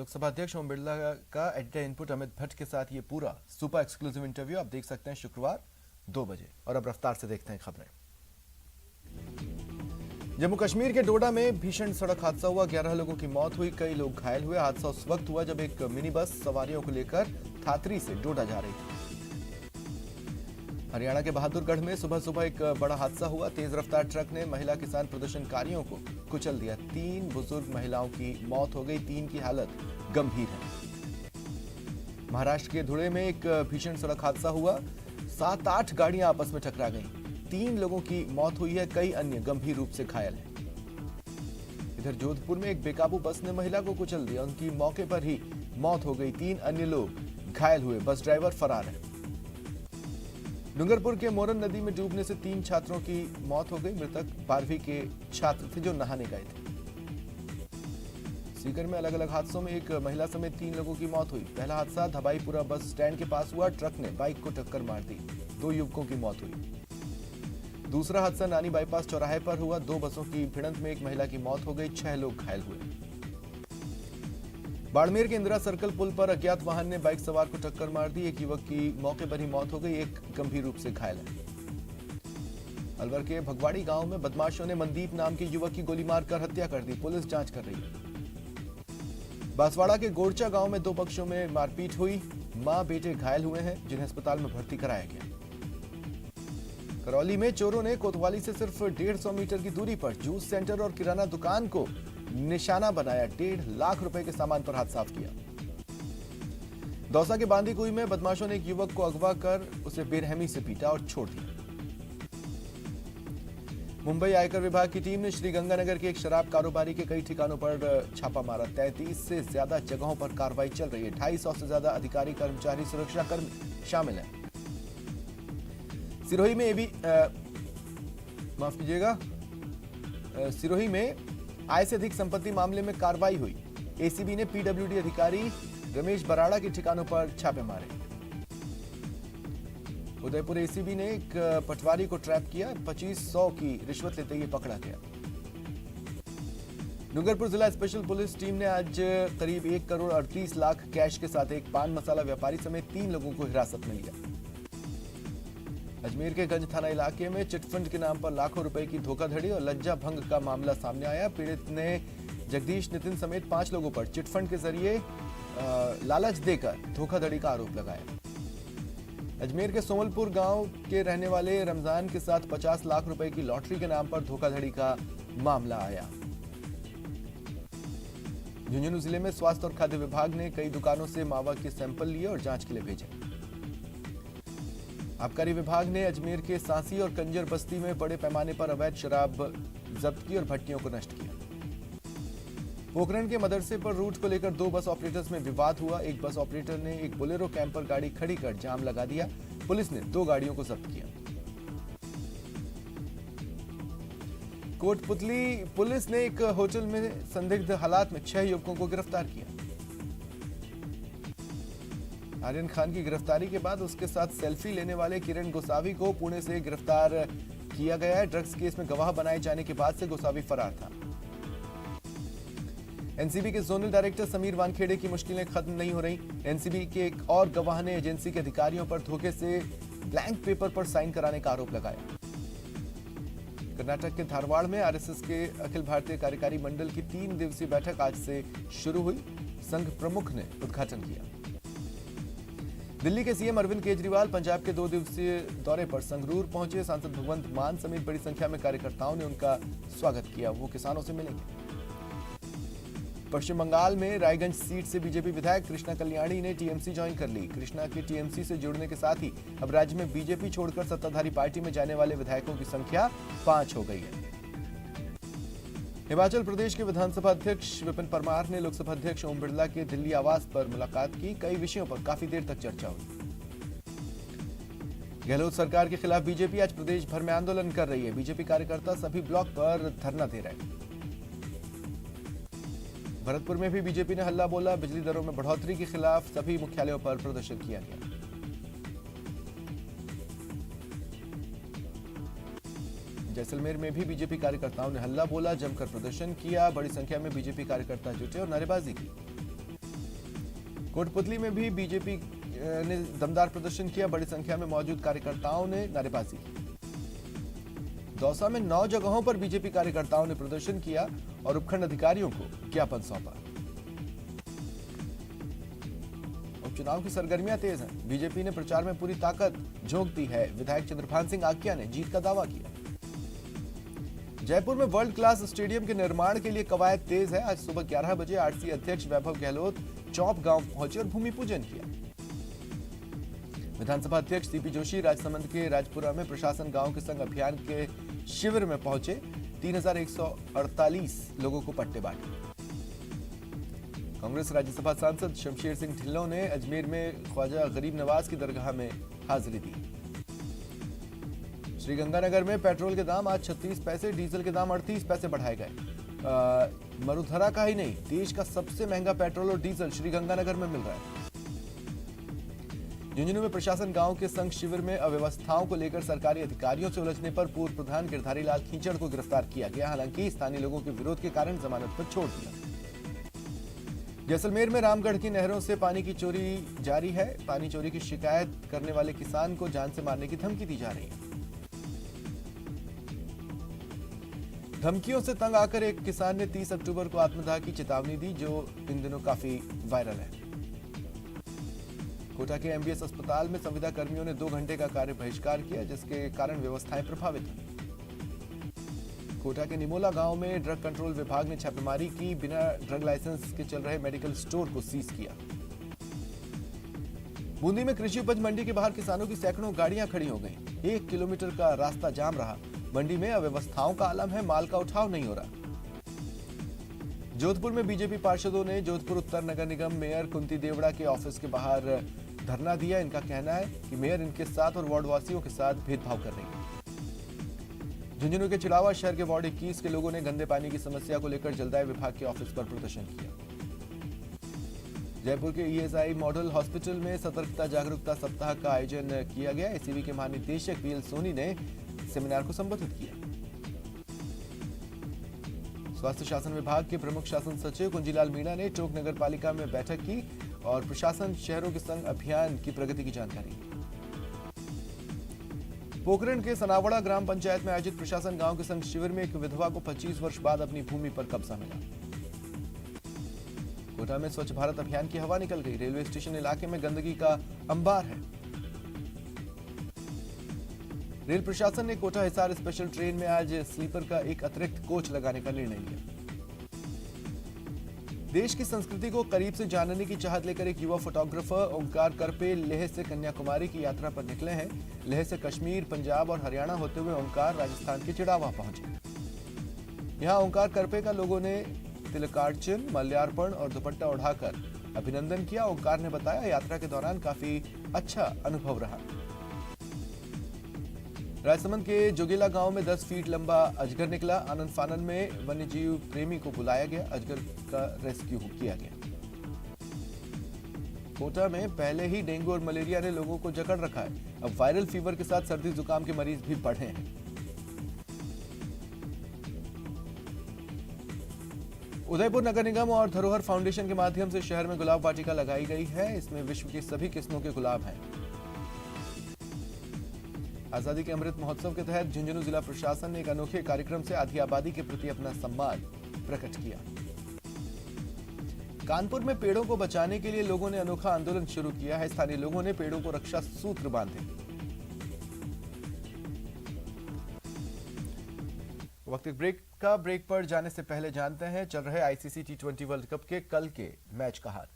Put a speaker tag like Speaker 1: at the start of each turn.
Speaker 1: लोकसभा अध्यक्ष ओम बिरला का editor input Amit Bhatt के साथ ये पूरा सुपर एक्सक्लूसिव इंटरव्यू आप देख सकते हैं शुक्रवार 2 बजे। और अब रफ्तार से देखते हैं खबरें। जम्मू कश्मीर के डोडा में भीषण सड़क हादसा हुआ, 11 लोगों की मौत हुई, कई लोग घायल हुए। हादसा उस वक्त हुआ जब एक मिनी बस सवारियों को लेकर थातरी से डोडा जा रही थी। हरियाणा के बहादुरगढ़ में सुबह सुबह एक बड़ा हादसा हुआ, तेज रफ्तार ट्रक ने महिला किसान प्रदर्शनकारियों को कुचल दिया। 3 बुजुर्ग महिलाओं की मौत हो गई, 3 की हालत गंभीर है। महाराष्ट्र के धुले में एक भीषण सड़क हादसा हुआ, 7-8 गाड़ियां आपस में टकरा गईं, 3 लोगों की मौत हुई है, कई अन्य गंभीर रूप से घायल हैं। इधर जोधपुर में एक बेकाबू बस ने महिला को कुचल दिया, उनकी मौके पर ही मौत हो गई, 3 अन्य लोग घायल हुए, बस ड्राइवर फरार है। डूंगरपुर के मोरन नदी में डूबने से 3 छात्रों की मौत हो गई, मृतक 12वीं के छात्र थे जो नहाने गए थे। सीकर में अलग अलग हादसों में एक महिला समेत 3 लोगों की मौत हुई। पहला हादसा धबाईपुरा बस स्टैंड के पास हुआ, ट्रक ने बाइक को टक्कर मार दी, 2 युवकों की मौत हुई। दूसरा हादसा नानी बाईपास चौराहे पर हुआ, 2 बसों की भिड़ंत में एक महिला की मौत हो गई, 6 लोग घायल हुए। बाड़मेर के इंदिरा सर्कल पुल पर अज्ञात वाहन ने बाइक सवार को टक्कर मार दी, एक युवक की मौके पर ही मौत हो गई, एक गंभीर रूप से घायल है। अलवर के भगवाड़ी गांव में बदमाशों ने मनदीप नाम के युवक की गोली मारकर हत्या कर दी, पुलिस जांच कर रही है। बांसवाड़ा के गोरचा गांव में 2 पक्षों में मारपीट हुई, मां बेटे घायल हुए हैं, जिन्हें अस्पताल में भर्ती कराया गया। करौली में चोरों ने कोतवाली से सिर्फ 150 मीटर की दूरी पर जूस सेंटर और किराना दुकान को निशाना बनाया, 1.5 लाख रुपए के सामान पर हाथ साफ किया। दौसा के बांदीकुई में बदमाशों ने एक युवक को अगवा कर उसे बेरहमी से पीटा और छोड़ दिया। मुंबई आयकर विभाग की टीम ने श्रीगंगानगर के एक शराब कारोबारी के कई ठिकानों पर छापा मारा, 33 से ज्यादा जगहों पर कार्रवाई चल रही है, 250 से ज्यादा अधिकारी, कर्मचारी, सुरक्षा कर्मी शामिल हैं। सिरोही में आय से अधिक संपत्ति मामले में कार्रवाई हुई, एसीबी ने पीडब्ल्यूडी अधिकारी रमेश बराड़ा के ठिकानों पर छापे मारे। उदयपुर एसीबी ने एक पटवारी को ट्रैप किया, 2500 की रिश्वत लेते हुए पकड़ा गया। डूंगरपुर जिला स्पेशल पुलिस टीम ने आज करीब 1 करोड़ 38 लाख कैश के साथ एक पान मसाला व्यापारी समेत 3 लोगों को हिरासत में लिया। अजमेर के गंज थाना इलाके में चिटफंड के नाम पर लाखों रुपए की धोखाधड़ी और लज्जा भंग का मामला सामने आया। पीड़ित ने जगदीश नितिन समेत 5 लोगों पर चिटफंड के जरिए लालच देकर धोखाधड़ी का आरोप लगाया। अजमेर के सोमलपुर गांव के रहने वाले रमजान के साथ 50 लाख रुपए की लॉटरी के नाम पर धोखाधड़ी का मामला आया। झुंझुनू जिले में स्वास्थ्य और खाद्य विभाग ने कई दुकानों से मावा के सैंपल लिए और जांच के लिए भेजे। आबकारी विभाग ने अजमेर के सांसी और कंजर बस्ती में बड़े पैमाने पर अवैध शराब जब्त की और भट्टियों को नष्ट किया। पोखरण के मदरसे पर रूट को लेकर 2 बस ऑपरेटर्स में विवाद हुआ, एक बस ऑपरेटर ने एक बोलेरो कैंपर गाड़ी खड़ी कर जाम लगा दिया, पुलिस ने 2 गाड़ियों को जब्त किया। कोटपुतली पुलिस ने एक होटल में संदिग्ध हालात में 6 युवकों को गिरफ्तार किया। आर्यन खान की गिरफ्तारी के बाद उसके साथ सेल्फी लेने वाले किरण गोसावी को पुणे से गिरफ्तार किया गया है। ड्रग्स केस में गवाह बनाए जाने के बाद से गोसावी फरार था। एनसीबी के जोनल डायरेक्टर समीर वानखेड़े की मुश्किलें खत्म नहीं हो रही। एनसीबी के एक और गवाह ने एजेंसी के अधिकारियों पर धोखे से ब्लैंक पेपर पर साइन कराने का आरोप लगाया। कर्नाटक के धारवाड़ में आरएसएस के अखिल भारतीय कार्यकारी मंडल की 3 दिवसीय बैठक आज से शुरू हुई, संघ प्रमुख ने उद्घाटन किया। दिल्ली के सीएम अरविंद केजरीवाल पंजाब के 2 दिवसीय दौरे पर संगरूर पहुंचे। सांसद भगवंत मान समेत बड़ी संख्या में कार्यकर्ताओं ने उनका स्वागत किया, वो किसानों से मिलेंगे। पश्चिम बंगाल में रायगंज सीट से बीजेपी विधायक कृष्णा कल्याणी ने टीएमसी ज्वाइन कर ली। कृष्णा के टीएमसी से जुड़ने के साथ ही अब राज्य में बीजेपी छोड़कर सत्ताधारी पार्टी में जाने वाले विधायकों की संख्या 5 हो गई है। हिमाचल प्रदेश के विधानसभा अध्यक्ष विपिन परमार ने लोकसभा अध्यक्ष ओम बिरला के दिल्ली आवास पर मुलाकात की, कई विषयों पर काफी देर तक चर्चा हुई। गहलोत सरकार के खिलाफ बीजेपी आज प्रदेश भर में आंदोलन कर रही है। बीजेपी कार्यकर्ता सभी ब्लॉक पर धरना दे रहे हैं। भरतपुर में भी बीजेपी ने हल्ला बोला, बिजली दरों में बढ़ोतरी के खिलाफ सभी मुख्यालयों पर प्रदर्शन किया गया। जैसलमेर में भी बीजेपी कार्यकर्ताओं ने हल्ला बोला, जमकर प्रदर्शन किया, बड़ी संख्या में बीजेपी कार्यकर्ता जुटे और नारेबाजी की। कोटपुतली में भी बीजेपी ने दमदार प्रदर्शन किया। बड़ी संख्या में मौजूद कार्यकर्ताओं ने नारेबाजी की। दौसा में 9 जगहों पर बीजेपी कार्यकर्ताओं ने प्रदर्शन किया और उपखंड अधिकारियों को ज्ञापन सौंपा। उपचुनाव की सरगर्मियां तेज हैं। बीजेपी ने प्रचार में पूरी ताकत झोंक दी है। विधायक चंद्रभान सिंह आकिया ने जीत का दावा किया। जयपुर में वर्ल्ड क्लास स्टेडियम के निर्माण के लिए कवायद तेज है। आज सुबह 11 बजे आरसी अध्यक्ष वैभव गहलोत चौप गांव पहुंचे और भूमि पूजन किया। विधानसभा अध्यक्ष सीपी जोशी राजसमंद के राजपुरा में प्रशासन गांव के संग अभियान के शिविर में पहुंचे। 3148 लोगों को पट्टे बांटे। कांग्रेस राज्यसभा सांसद शमशेर सिंह ढिल्लों ने अजमेर में ख्वाजा गरीब नवाज की दरगाह में हाजिरी दी। श्रीगंगानगर में पेट्रोल के दाम आज 36 पैसे, डीजल के दाम 38 पैसे बढ़ाए गए। मरुधरा का ही नहीं, देश का सबसे महंगा पेट्रोल और डीजल श्रीगंगानगर में मिल रहा है। झुंझुनू में प्रशासन गांव के संघ शिविर में अव्यवस्थाओं को लेकर सरकारी अधिकारियों से उलझने पर पूर्व प्रधान गिरधारी लाल खींचड़ को गिरफ्तार किया गया। हालांकि स्थानीय लोगों के विरोध के कारण जमानत पर छोड़ दिया। जैसलमेर में रामगढ़ की नहरों से पानी की चोरी जारी है। पानी चोरी की शिकायत करने वाले किसान को जान से मारने की धमकी दी जा रही है। धमकियों से तंग आकर एक किसान ने 30 अक्टूबर को आत्मदाह की चेतावनी दी, जो इन दिनों काफी वायरल है। कोटा के एमबीएस अस्पताल में संविदा कर्मियों ने 2 घंटे का कार्य बहिष्कार किया, जिसके कारण व्यवस्थाएं प्रभावित हुई। कोटा के निमोला गांव में ड्रग कंट्रोल विभाग ने छापेमारी की। बिना ड्रग लाइसेंस के चल रहे मेडिकल स्टोर को सीज किया। बूंदी में कृषि उपज मंडी के बाहर किसानों की सैकड़ों गाड़ियां खड़ी हो गईं। 1 किलोमीटर का रास्ता जाम रहा। मंडी में अव्यवस्थाओं का आलम है, माल का उठाव नहीं हो रहा। जोधपुर में बीजेपी पार्षदों ने जोधपुर उत्तर नगर निगम मेयर कुंती देवड़ा के ऑफिस के बाहर धरना दिया। इनका कहना है कि मेयर इनके साथ और वार्ड वासियों के साथ भेदभाव कर रही है। झुंझुनू के चिड़ावा शहर के वार्ड 21 के लोगों ने गंदे पानी की समस्या को लेकर जलदाय विभाग के ऑफिस पर प्रदर्शन किया। जयपुर के ईएसआई मॉडल हॉस्पिटल में सतर्कता जागरूकता सप्ताह का आयोजन किया गया। एसीबी के महानिदेशक बीएल सोनी ने सेमिनार को संबोधित किया। स्वास्थ्य शासन विभाग के प्रमुख शासन सचिव कुंजीलाल मीणा ने टोंक नगर पालिका में बैठक की और प्रशासन शहरों के संग अभियान की प्रगति की जानकारी दी। पोखरण के सनावड़ा ग्राम पंचायत में आयोजित प्रशासन गांव के संग शिविर में एक विधवा को 25 वर्ष बाद अपनी भूमि पर कब्जा मिला। कोटा में स्वच्छ भारत अभियान की हवा निकल गई। रेलवे स्टेशन इलाके में गंदगी का अंबार है। रेल प्रशासन ने कोटा हिसार स्पेशल ट्रेन में आज स्लीपर का एक अतिरिक्त कोच लगाने का निर्णय लिया। देश की संस्कृति को करीब से जानने की चाहत लेकर एक युवा फोटोग्राफर ओंकार करपे लेह से कन्याकुमारी की यात्रा पर निकले हैं। लेह से कश्मीर, पंजाब और हरियाणा होते हुए ओंकार राजस्थान के चिड़ावा पहुंचे। यहां ओंकार करपे का लोगों ने तिलकार्चन, माल्यार्पण और दुपट्टा उड़ाकर अभिनंदन किया। ओंकार ने बताया, यात्रा के दौरान काफी अच्छा अनुभव रहा। राजसमंद के जोगेला गांव में 10 फीट लंबा अजगर निकला। आनंद फानन में वन्यजीव प्रेमी को बुलाया गया। अजगर का रेस्क्यू किया गया। कोटा में पहले ही डेंगू और मलेरिया ने लोगों को जकड़ रखा है। अब वायरल फीवर के साथ सर्दी जुकाम के मरीज भी बढ़े हैं। उदयपुर नगर निगम और धरोहर फाउंडेशन के माध्यम से शहर में गुलाब वाटिका लगाई गई है। इसमें विश्व की सभी किस्मों के गुलाब हैं। आजादी के अमृत महोत्सव के तहत झुंझुनू जिला प्रशासन ने एक अनोखे कार्यक्रम से आधी आबादी के प्रति अपना सम्मान प्रकट किया। कानपुर में पेड़ों को बचाने के लिए लोगों ने अनोखा आंदोलन शुरू किया है। स्थानीय लोगों ने पेड़ों को रक्षा सूत्र बांधे। वक्त ब्रेक पर जाने से पहले जानते हैं चल रहे आईसीसी T20 वर्ल्ड कप के कल के मैच का हाल।